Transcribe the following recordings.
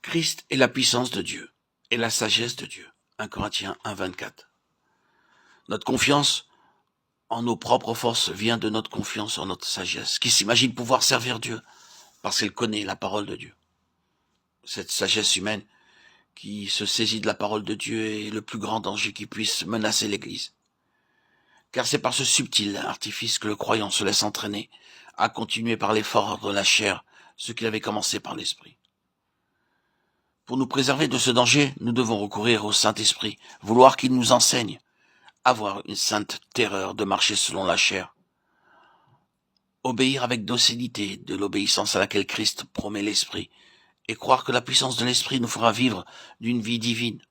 Christ est la puissance de Dieu et la sagesse de Dieu. 1 Corinthiens 1, 24. Notre confiance en nos propres forces vient de notre confiance en notre sagesse, qui s'imagine pouvoir servir Dieu parce qu'elle connaît la parole de Dieu. Cette sagesse humaine qui se saisit de la parole de Dieu est le plus grand danger qui puisse menacer l'Église. Car c'est par ce subtil artifice que le croyant se laisse entraîner à continuer par l'effort de la chair ce qu'il avait commencé par l'esprit. Pour nous préserver de ce danger, nous devons recourir au Saint-Esprit, vouloir qu'il nous enseigne, avoir une sainte terreur de marcher selon la chair, obéir avec docilité de l'obéissance à laquelle Christ promet l'Esprit, et croire que la puissance de l'Esprit nous fera vivre d'une vie divine.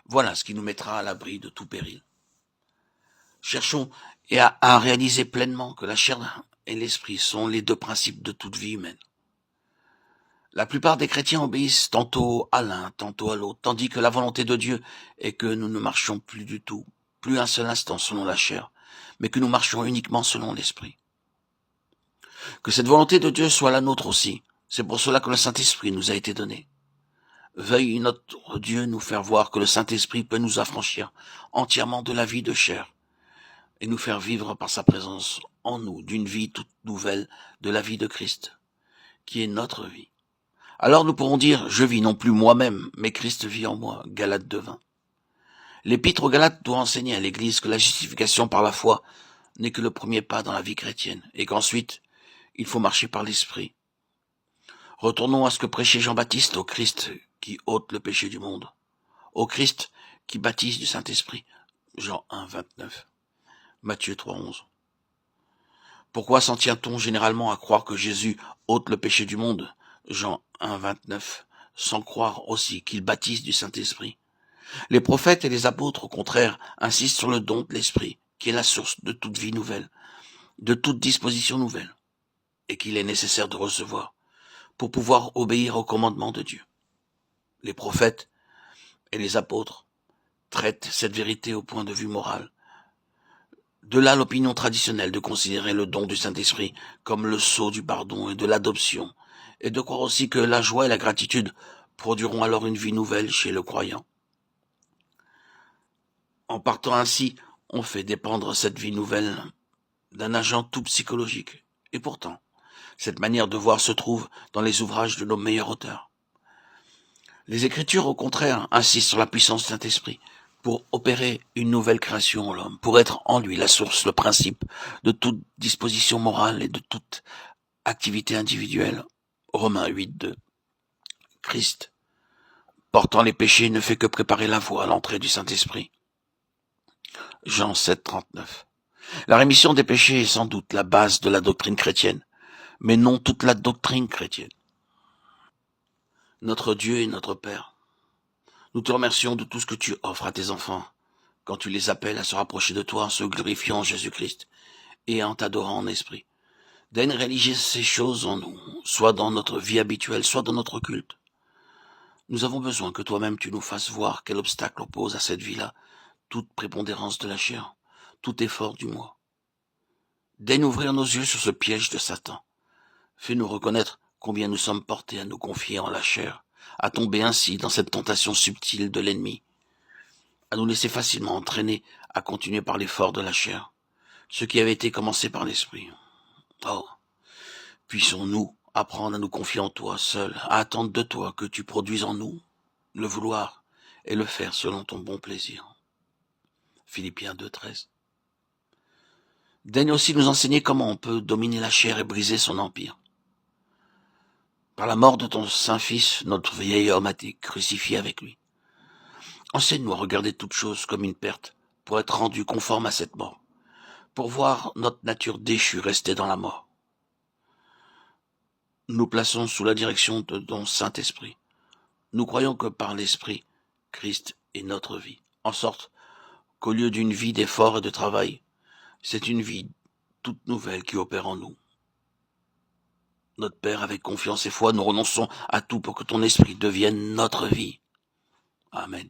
Voilà ce qui nous mettra à l'abri de tout péril. Cherchons à réaliser pleinement que la chair et l'Esprit sont les deux principes de toute vie humaine. La plupart des chrétiens obéissent tantôt à l'un, tantôt à l'autre, tandis que la volonté de Dieu est que nous ne marchions plus du tout, plus un seul instant selon la chair, mais que nous marchions uniquement selon l'Esprit. Que cette volonté de Dieu soit la nôtre aussi. C'est pour cela que le Saint-Esprit nous a été donné. Veuille notre Dieu nous faire voir que le Saint-Esprit peut nous affranchir entièrement de la vie de chair et nous faire vivre par sa présence en nous d'une vie toute nouvelle de la vie de Christ, qui est notre vie. Alors nous pourrons dire, je vis non plus moi-même, mais Christ vit en moi. Galates 2:20. L'Épître aux Galates doit enseigner à l'Église que la justification par la foi n'est que le premier pas dans la vie chrétienne, et qu'ensuite, il faut marcher par l'Esprit. Retournons à ce que prêchait Jean-Baptiste, au Christ qui ôte le péché du monde, au Christ qui baptise du Saint-Esprit. Jean 1:29. Matthieu 3:11. Pourquoi s'en tient-on généralement à croire que Jésus ôte le péché du monde? Jean 1:29, sans croire aussi qu'il baptise du Saint-Esprit. Les prophètes et les apôtres, au contraire, insistent sur le don de l'Esprit, qui est la source de toute vie nouvelle, de toute disposition nouvelle, et qu'il est nécessaire de recevoir pour pouvoir obéir au commandement de Dieu. Les prophètes et les apôtres traitent cette vérité au point de vue moral. De là l'opinion traditionnelle de considérer le don du Saint-Esprit comme le sceau du pardon et de l'adoption, et de croire aussi que la joie et la gratitude produiront alors une vie nouvelle chez le croyant. En partant ainsi, on fait dépendre cette vie nouvelle d'un agent tout psychologique. Et pourtant, cette manière de voir se trouve dans les ouvrages de nos meilleurs auteurs. Les Écritures, au contraire, insistent sur la puissance du Saint-Esprit pour opérer une nouvelle création en l'homme, pour être en lui la source, le principe de toute disposition morale et de toute activité individuelle. Romains 8:2. Christ, portant les péchés, ne fait que préparer la voie à l'entrée du Saint-Esprit. Jean 7:39. La rémission des péchés est sans doute la base de la doctrine chrétienne, mais non toute la doctrine chrétienne. Notre Dieu et notre Père, nous te remercions de tout ce que tu offres à tes enfants, quand tu les appelles à se rapprocher de toi en se glorifiant en Jésus-Christ et en t'adorant en esprit. Daigne réaliser ces choses en nous, soit dans notre vie habituelle, soit dans notre culte. Nous avons besoin que toi-même tu nous fasses voir quel obstacle oppose à cette vie-là, toute prépondérance de la chair, tout effort du moi. Daigne ouvrir nos yeux sur ce piège de Satan. Fais-nous reconnaître combien nous sommes portés à nous confier en la chair, à tomber ainsi dans cette tentation subtile de l'ennemi, à nous laisser facilement entraîner à continuer par l'effort de la chair, ce qui avait été commencé par l'esprit. Oh, puissons-nous apprendre à nous confier en toi seul, à attendre de toi que tu produises en nous le vouloir et le faire selon ton bon plaisir. Philippiens 2:13. Daigne aussi nous enseigner comment on peut dominer la chair et briser son empire. Par la mort de ton Saint-Fils, notre vieil homme a été crucifié avec lui. Enseigne-nous à regarder toute chose comme une perte pour être rendu conforme à cette mort, pour voir notre nature déchue rester dans la mort. Nous plaçons sous la direction de ton Saint-Esprit. Nous croyons que par l'Esprit, Christ est notre vie, en sorte qu'au lieu d'une vie d'effort et de travail, c'est une vie toute nouvelle qui opère en nous. Notre Père, avec confiance et foi, nous renonçons à tout pour que ton Esprit devienne notre vie. Amen.